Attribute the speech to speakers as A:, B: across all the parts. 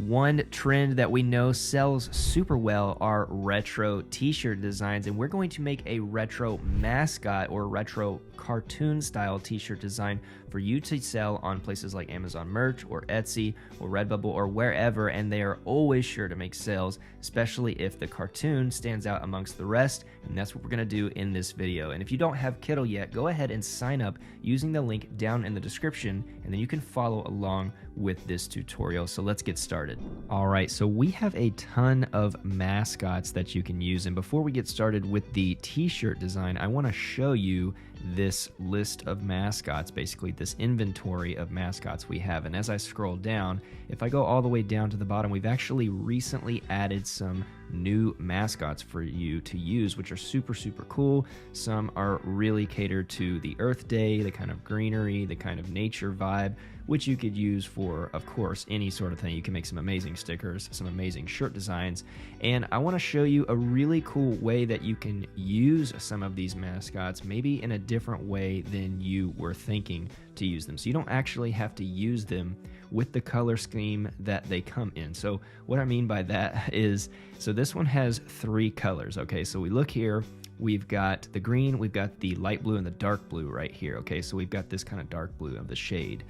A: One trend that we know sells super well are retro t-shirt designs, and we're going to make a retro mascot or retro cartoon style t-shirt design for you to sell on places like Amazon Merch or Etsy or Redbubble or wherever, and they are always sure to make sales, especially if the cartoon stands out amongst the rest, and that's what we're going to do in this video. And if you don't have Kittl yet, go ahead and sign up using the link down in the description, and then you can follow along with this tutorial. So let's get started. All right, so we have a ton of mascots that you can use, and before we get started with the t-shirt design, I want to show you this list of mascots, basically this inventory of mascots we have. And as I scroll down, if I go all the way down to the bottom, we've actually recently added some new mascots for you to use, which are super cool. Some are really catered to the Earth Day, the kind of greenery, the kind of nature vibe, which you could use for, of course, any sort of thing. You can make some amazing stickers, some amazing shirt designs, and I want to show you a really cool way that you can use some of these mascots, maybe in a different way than you were thinking to use them. So you don't actually have to use them with the color scheme that they come in. So what I mean by that is, so this one has 3 colors, okay? So we look here, we've got the green, we've got the light blue, and the dark blue right here, okay? So we've got this kind of dark blue of the shade,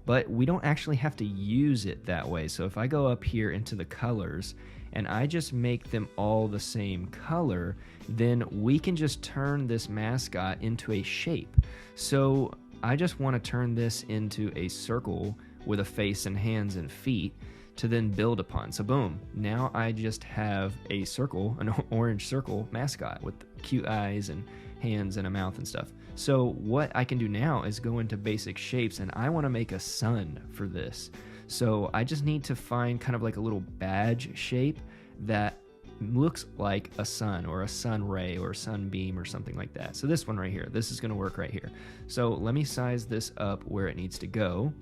A: but we don't actually have to use it that way. So if I go up here into the colors and I just make them all the same color, then we can just turn this mascot into a shape. So I just want to turn this into a circle with a face and hands and feet to then build upon. So boom, now I just have a circle, an orange circle mascot with cute eyes and hands and a mouth and stuff. So what I can do now is go into basic shapes, and I want to make a sun for this. So I just need to find kind of like a little badge shape that looks like a sun or a sun ray or a sunbeam or something like that. So this one right here, this is going to work right here. So let me size this up where it needs to go,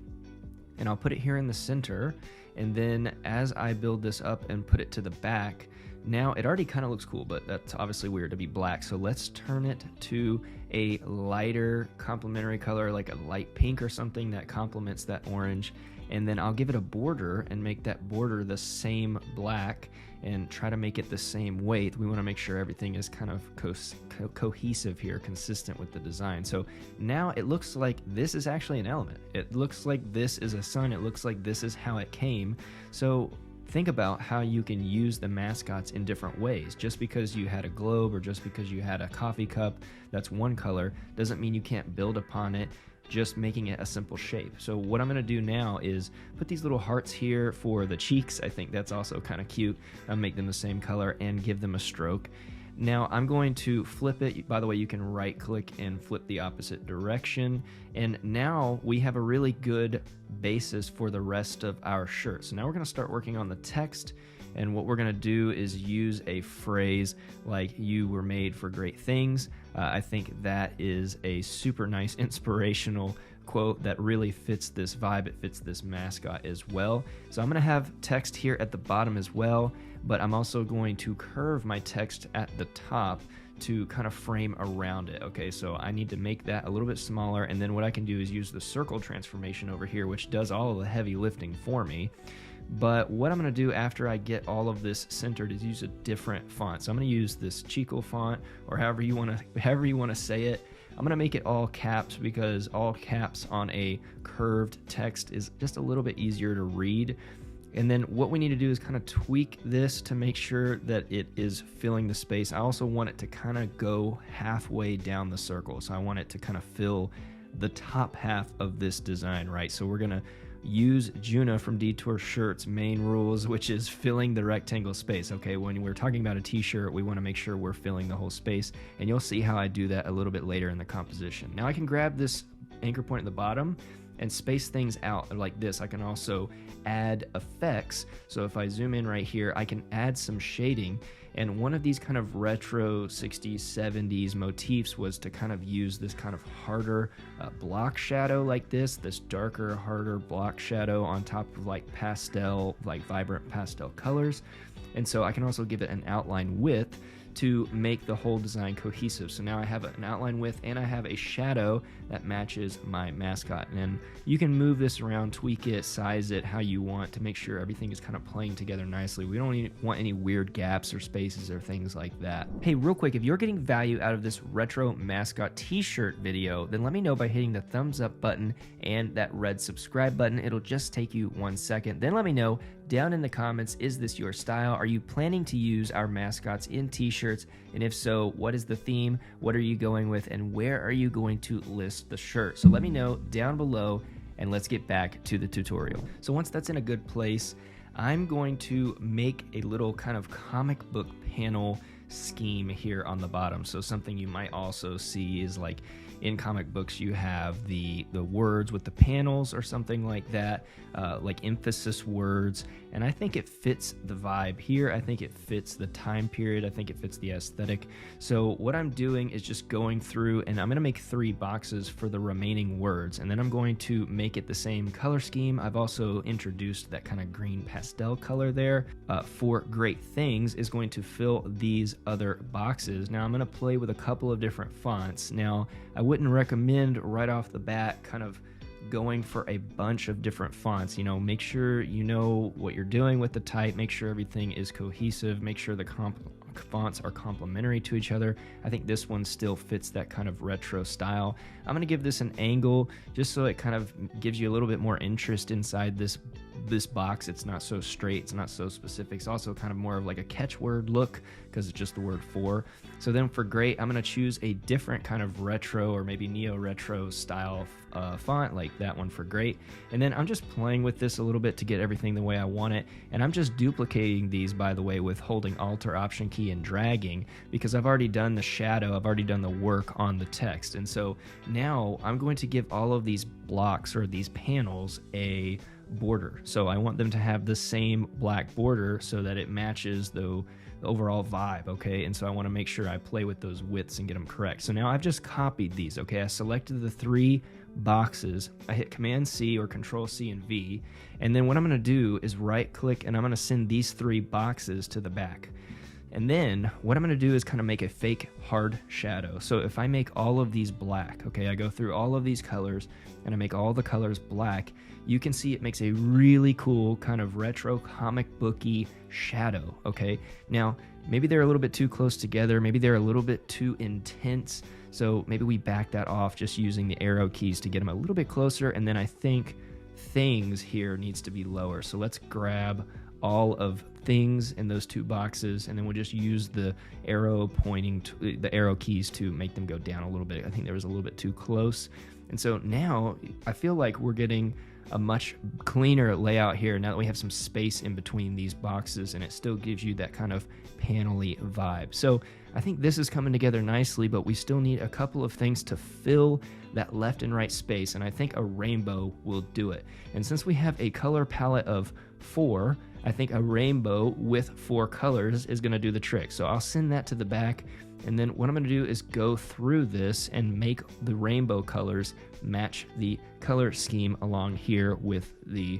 A: and I'll put it here in the center. And then as I build this up and put it to the back, now it already kind of looks cool, but that's obviously weird to be black. So let's turn it to a lighter complementary color, like a light pink or something that complements that orange. And then I'll give it a border and make that border the same black and try to make it the same weight. We want to make sure everything is kind of cohesive here, consistent with the design. So now it looks like this is actually an element. It looks like this is a sun. It looks like this is how it came. So think about how you can use the mascots in different ways. Just because you had a globe or just because you had a coffee cup that's one color doesn't mean you can't build upon it, just making it a simple shape. So what I'm going to do now is put these little hearts here for the cheeks. I think that's also kind of cute. I'll make them the same color and give them a stroke. Now I'm going to flip it. By the way, you can right click and flip the opposite direction. And now we have a really good basis for the rest of our shirt. So now we're going to start working on the text. And what we're going to do is use a phrase like "you were made for great things." I think that is a super nice inspirational quote that really fits this vibe. It fits this mascot as well. So I'm going to have text here at the bottom as well, but I'm also going to curve my text at the top to kind of frame around it. Okay, so I need to make that a little bit smaller, and then what I can do is use the circle transformation over here, which does all of the heavy lifting for me. But what I'm going to do after I get all of this centered is use a different font. So I'm going to use this Kittl font, or however you want to say it. I'm going to make it all caps because all caps on a curved text is just a little bit easier to read. And then what we need to do is kind of tweak this to make sure that it is filling the space. I also want it to kind of go halfway down the circle. So I want it to kind of fill the top half of this design, right? So we're going to use Juna from Detour Shirts main rules, which is filling the rectangle space. Okay, when we're talking about a t-shirt, we want to make sure we're filling the whole space, and you'll see how I do that a little bit later in the composition. Now I can grab this anchor point at the bottom and space things out like this. I can also add effects. So if I zoom in right here, I can add some shading. And one of these kind of retro 60s, 70s motifs was to kind of use this kind of harder block shadow like this darker, harder block shadow on top of like pastel, like vibrant pastel colors. And so I can also give it an outline width to make the whole design cohesive. So now I have an outline width and I have a shadow that matches my mascot. And you can move this around, tweak it, size it how you want to make sure everything is kind of playing together nicely. We don't want any weird gaps or spaces or things like that. Hey, real quick, if you're getting value out of this retro mascot t-shirt video, then let me know by hitting the thumbs up button and that red subscribe button. It'll just take you 1 second. Then let me know down in the comments, is this your style? Are you planning to use our mascots in t-shirts? And if so, what is the theme? What are you going with? And where are you going to list the shirt? So let me know down below, and let's get back to the tutorial. So once that's in a good place, I'm going to make a little kind of comic book panel scheme here on the bottom. So something you might also see is like in comic books you have the words with the panels or something like that, like emphasis words, and I think it fits the vibe here. I think it fits the time period. I think it fits the aesthetic. So what I'm doing is just going through, and I'm going to make 3 boxes for the remaining words, and then I'm going to make it the same color scheme. I've also introduced that kind of green pastel color there. For Great Things is going to fill these other boxes. Now I'm going to play with a couple of different fonts. Now I wouldn't recommend right off the bat kind of going for a bunch of different fonts. You know, make sure you know what you're doing with the type, make sure everything is cohesive, make sure the fonts are complementary to each other. I think this one still fits that kind of retro style. I'm going to give this an angle just so it kind of gives you a little bit more interest inside this box. It's not so straight, it's not so specific. It's also kind of more of like a catchword look because it's just the word for. So then for Great, I'm going to choose a different kind of retro or maybe neo-retro style font, like that one for Great. And then I'm just playing with this a little bit to get everything the way I want it. And I'm just duplicating these, by the way, with holding Alt or Option key and dragging, because I've already done the shadow, I've already done the work on the text. And so now I'm going to give all of these blocks or these panels a border. So I want them to have the same black border so that it matches the overall vibe, okay? And so I want to make sure I play with those widths and get them correct. So now I've just copied these, okay? I selected the 3 boxes. I hit Command C or Control C and V, and then what I'm going to do is right click and I'm going to send these 3 boxes to the back. And then what I'm going to do is kind of make a fake hard shadow. So if I make all of these black, okay, I go through all of these colors and I make all the colors black, you can see it makes a really cool kind of retro comic booky shadow, okay? Now, maybe they're a little bit too close together, maybe they're a little bit too intense, so maybe we back that off just using the arrow keys to get them a little bit closer, and then I think Things here needs to be lower. So let's grab all of Things in those 2 boxes, and then we'll just use the arrow pointing to the arrow keys to make them go down a little bit. I think there was a little bit too close. And so now I feel like we're getting a much cleaner layout here now that we have some space in between these boxes, and it still gives you that kind of panel-y vibe. So I think this is coming together nicely, but we still need a couple of things to fill that left and right space, and I think a rainbow will do it. And since we have a color palette of 4, I think a rainbow with 4 colors is going to do the trick. So I'll send that to the back, and then what I'm going to do is go through this and make the rainbow colors match the color scheme along here with the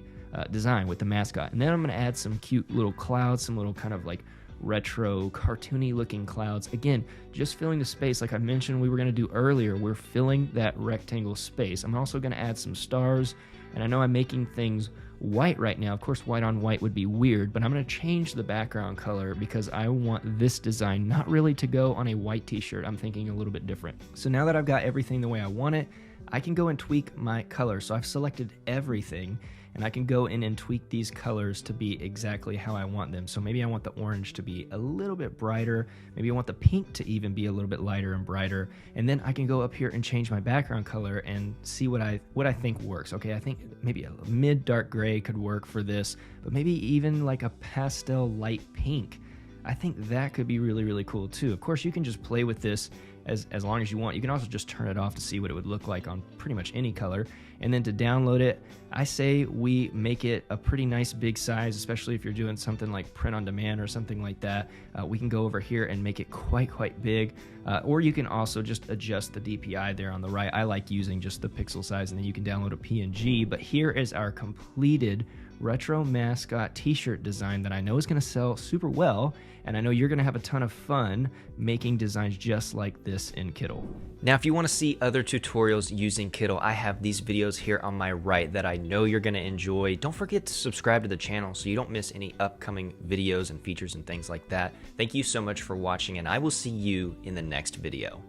A: design, with the mascot. And then I'm going to add some cute little clouds, some little kind of like retro cartoony looking clouds. Again, just filling the space like I mentioned we were going to do earlier. We're filling that rectangle space. I'm also going to add some stars, and I know I'm making things white right now. Of course, white on white would be weird, but I'm going to change the background color because I want this design not really to go on a white t-shirt. I'm thinking a little bit different. So now that I've got everything the way I want it, I can go and tweak my color. So I've selected everything, and I can go in and tweak these colors to be exactly how I want them. So maybe I want the orange to be a little bit brighter. Maybe I want the pink to even be a little bit lighter and brighter. And then I can go up here and change my background color and see what I think works. Okay, I think maybe a mid dark gray could work for this, but maybe even like a pastel light pink. I think that could be really, really cool too. Of course, you can just play with this as long as you want. You can also just turn it off to see what it would look like on pretty much any color. And then to download it, I say we make it a pretty nice big size, especially if you're doing something like print on demand or something like that. We can go over here and make it quite big. Or you can also just adjust the DPI there on the right. I like using just the pixel size, and then you can download a PNG. But here is our completed retro mascot t-shirt design that I know is going to sell super well, and I know you're going to have a ton of fun making designs just like this in Kittl. Now, if you want to see other tutorials using Kittl, I have these videos here on my right that I know you're going to enjoy. Don't forget to subscribe to the channel so you don't miss any upcoming videos and features and things like that. Thank you so much for watching, and I will see you in the next video.